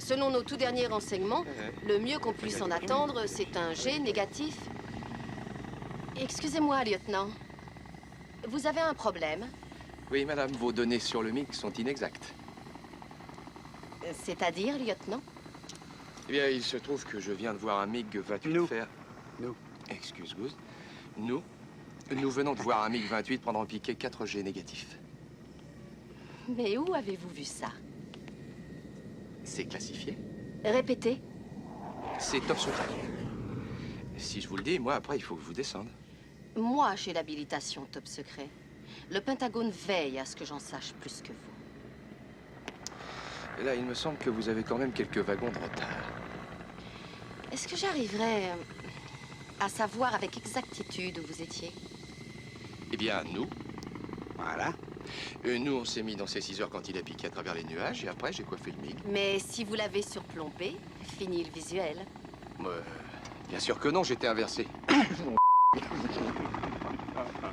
Selon nos tout derniers renseignements, le mieux qu'on puisse en attendre, c'est un G négatif. Excusez-moi, lieutenant. Vous avez un problème? Oui, madame, vos données sur le MiG sont inexactes. C'est-à-dire, lieutenant? Eh bien, il se trouve que je viens de voir un MiG-28 faire... Nous. Excuse, Goose. Nous venons de voir un MiG-28 prendre en piqué 4 G négatifs. Mais où avez-vous vu ça? C'est classifié. Répétez. C'est top secret. Si je vous le dis, moi, après, il faut que je vous descende. Moi, j'ai l'habilitation top secret. Le Pentagone veille à ce que j'en sache plus que vous. Et là, il me semble que vous avez quand même quelques wagons de retard. Est-ce que j'arriverai à savoir avec exactitude où vous étiez? Eh bien, nous, Voilà. nous, on s'est mis dans ces 6 heures quand il a piqué à travers les nuages, et après, j'ai coiffé le MiG. Mais si vous l'avez surplombé, fini le visuel. Bien sûr que non, j'étais inversé.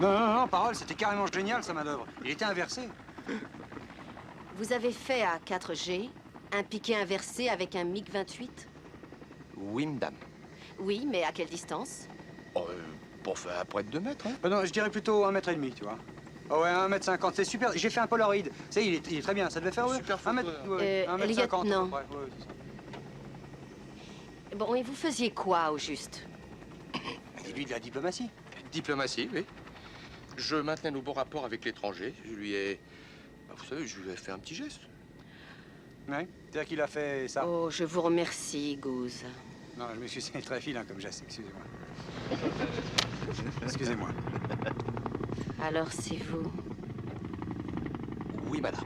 Non, parole, c'était carrément génial, sa manœuvre. Il était inversé. Vous avez fait à 4G un piqué inversé avec un MiG-28? Oui, madame. Oui, mais à quelle distance? Pour faire à près de 2 mètres, hein. Non, je dirais plutôt 1,5 m, tu vois. Oh ouais, 1,50 m, c'est super. J'ai fait un Polaroid. C'est, il est très bien, ça devait faire Super photo, 1 mètre, ouais, 1,50 m à lieutenant. peu près. Ouais, c'est ça. Bon, et vous faisiez quoi, au juste? Et lui, de la diplomatie. Diplomatie, oui. Je maintenais nos bons rapports avec l'étranger. Je lui ai... vous savez, je lui ai fait un petit geste. Ouais, c'est-à-dire qu'il a fait ça. Oh, je vous remercie, Goose. Non, je m'excuse, c'est très filant comme geste, excusez-moi. Excusez-moi. Alors, c'est vous. Oui, madame.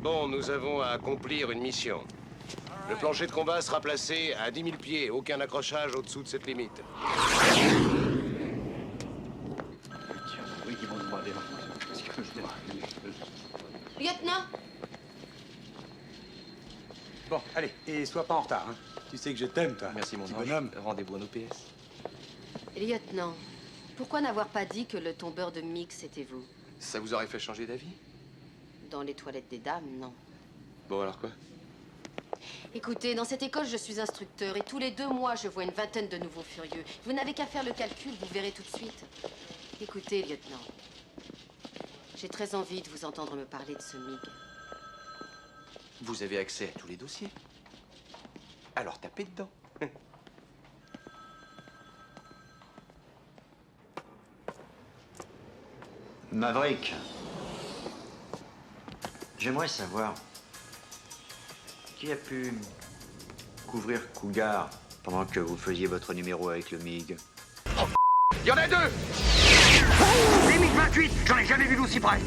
Bon, nous avons à accomplir une mission. Le plancher de combat sera placé à 10 000 pieds. Aucun accrochage au-dessous de cette limite. Lieutenant! Bon, allez, et sois pas en retard, hein. Tu sais que je t'aime, toi. Merci, mon petit ange. bonhomme. Rendez-vous en OPS. Lieutenant, pourquoi n'avoir pas dit que le tombeur de MiG, c'était vous? Ça vous aurait fait changer d'avis? Dans les toilettes des dames, non. Bon, alors quoi? Écoutez, dans cette école, je suis instructeur et tous les 2 mois, je vois une vingtaine de nouveaux furieux. Vous n'avez qu'à faire le calcul, vous verrez tout de suite. Écoutez, lieutenant, j'ai très envie de vous entendre me parler de ce MiG. Vous avez accès à tous les dossiers. Alors tapez dedans. Maverick, j'aimerais savoir qui a pu couvrir Cougar pendant que vous faisiez votre numéro avec le MiG. Il y en a 2! Les MiG-28, j'en ai jamais vu d'aussi près.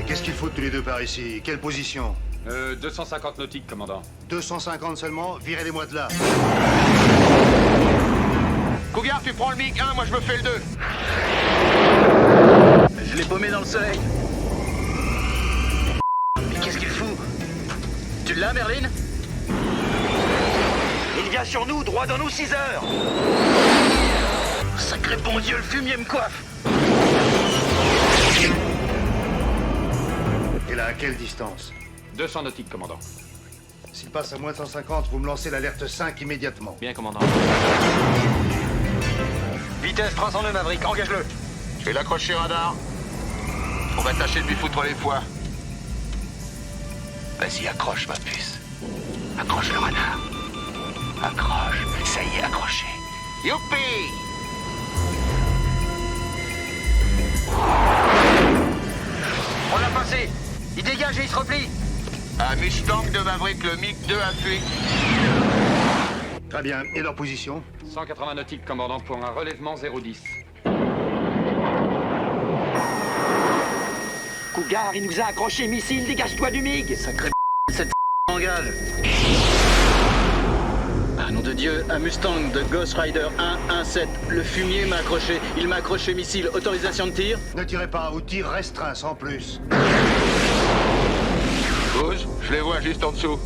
Et qu'est-ce qu'ils foutent tous les deux par ici? Quelle position? 250 nautiques, commandant. 250 seulement? Virez-les-moi de là. Cougar, tu prends le MiG 1, moi je me fais le 2. Je l'ai paumé dans le soleil. Mais qu'est-ce qu'il fout? Tu l'as, Merlin? Il vient sur nous, droit dans nos 6 heures. Sacré bon Dieu, le fumier me coiffe. Et là, à quelle distance? 200 nautiques, commandant. S'il passe à moins de 150, vous me lancez l'alerte 5 immédiatement. Bien, commandant. Vitesse 302, Maverick, engage-le. Je vais l'accrocher radar. On va tâcher de lui foutre les foies. Vas-y, accroche, ma puce. Accroche le radar. Accroche. Ça y est, accroché. Youpi! On l'a passé. Il dégage et il se replie. Un Mustang de Maverick, le MiG 2 à fuite. Très bien. Et leur position? 180 nautiques, commandant, pour un relèvement 010. Cougar, il nous a accroché, missile, dégage-toi du MiG. Sacré cette engage. Ah nom de Dieu, un Mustang de Ghost Rider 117. Le fumier m'a accroché. Il m'a accroché, missile. Autorisation de tir? Ne tirez pas, ou tir restreint sans plus. Gauche, je les vois juste en dessous.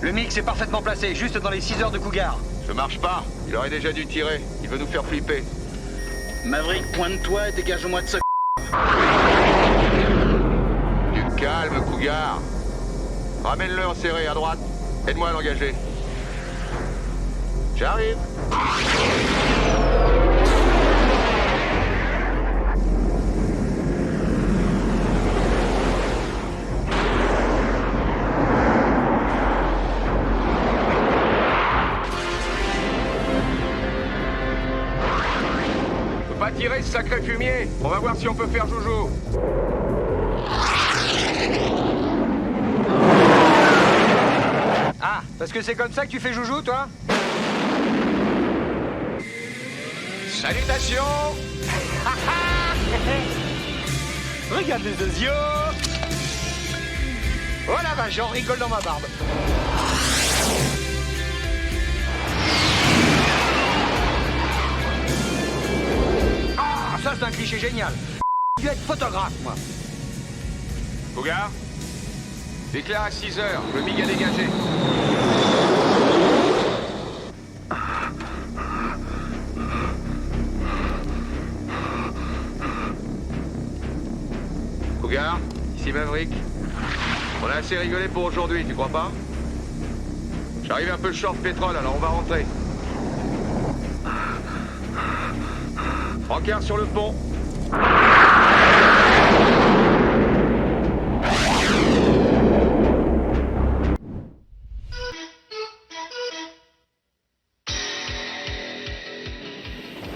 Le MiG s'est parfaitement placé, juste dans les 6 heures de Cougar. Ça marche pas. Il aurait déjà dû tirer. Il veut nous faire flipper. Maverick, pointe-toi et dégage-moi de ce... Du calme, Cougar. Ramène-le en serré à droite. Aide-moi à l'engager. J'arrive. On peut pas tirer ce sacré fumier. On va voir si on peut faire joujou. Ah, parce que c'est comme ça que tu fais joujou, toi? Salutations. Regarde les yeux. Oh la vache, j'en rigole dans ma barbe. Ah, ça c'est un cliché génial. Je vais être photographe, moi. Cougar, déclare à 6 heures. Le MiG a dégagé. Cougar, ici Maverick. On a assez rigolé pour aujourd'hui, tu crois pas? J'arrive un peu short pétrole, alors on va rentrer. Brancard sur le pont.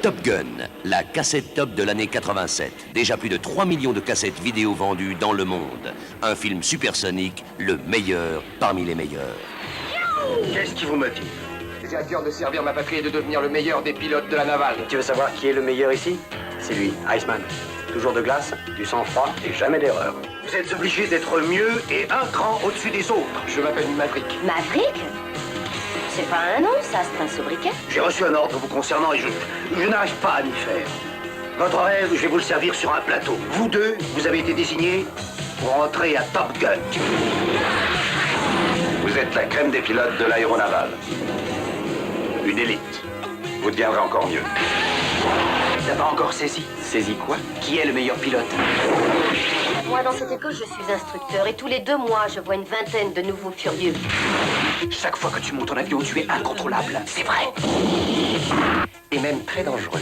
Top Gun, la cassette top de l'année 87. Déjà plus de 3 millions de cassettes vidéo vendues dans le monde. Un film supersonique, le meilleur parmi les meilleurs. Qu'est-ce qui vous motive? J'ai à cœur de servir ma patrie et de devenir le meilleur des pilotes de la navale. Tu veux savoir qui est le meilleur ici? C'est lui, Iceman. Toujours de glace, du sang-froid et jamais d'erreur. Vous êtes obligé d'être mieux et un cran au-dessus des autres. Je m'appelle Maverick. Maverick? C'est pas un nom, ça, c'est un sobriquet. J'ai reçu un ordre vous concernant et je n'arrive pas à m'y faire. Votre rêve, je vais vous le servir sur un plateau. Vous deux, vous avez été désignés pour entrer à Top Gun. Vous êtes la crème des pilotes de l'aéronaval. Une élite. Vous deviendrez encore mieux. T'as pas encore saisi? Saisi quoi? Qui est le meilleur pilote? Moi, dans cette école, je suis instructeur et tous les 2 mois, je vois une vingtaine de nouveaux furieux. Chaque fois que tu montes en avion, tu es incontrôlable. C'est vrai. Et même très dangereux.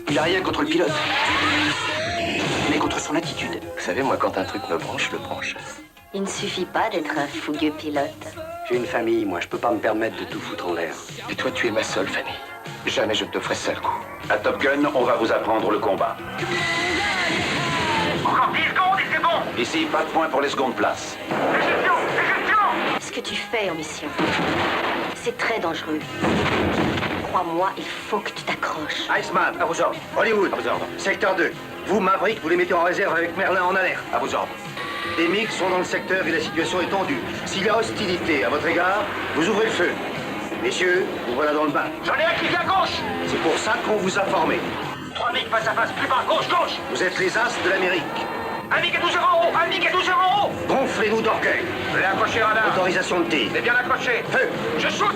Il a rien contre le pilote, mais contre son attitude. Vous savez, moi, quand un truc me branche, je le branche. Il ne suffit pas d'être un fougueux pilote. J'ai une famille, moi, je peux pas me permettre de tout foutre en l'air. Et toi, tu es ma seule famille. Jamais je ne te ferai seul coup. À Top Gun, on va vous apprendre le combat. Encore 10 secondes et c'est bon. Ici, pas de points pour les secondes places. Ce que tu fais en mission, c'est très dangereux. Crois-moi, il faut que tu t'accroches. Iceman, à vos ordres. Hollywood, à vos ordres. Secteur 2. Vous, Maverick, vous les mettez en réserve avec Merlin en alerte. À vos ordres. Les MiG sont dans le secteur et la situation est tendue. S'il y a hostilité à votre égard, vous ouvrez le feu. Messieurs, vous voilà dans le bain. J'en ai un qui vient à gauche. C'est pour ça qu'on vous a formé. 3 MiG face à face, plus bas, gauche, gauche. Vous êtes les as de l'Amérique. Un MiG à 12 heures en haut, un MiG à 12 heures en haut. Gonflez-vous d'orgueil. Je l'ai accroché, radar. Autorisation de tir. C'est bien accroché. Feu. Je shoot.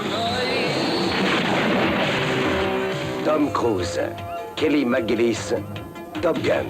Tom Cruise, Kelly McGillis, Top Gun.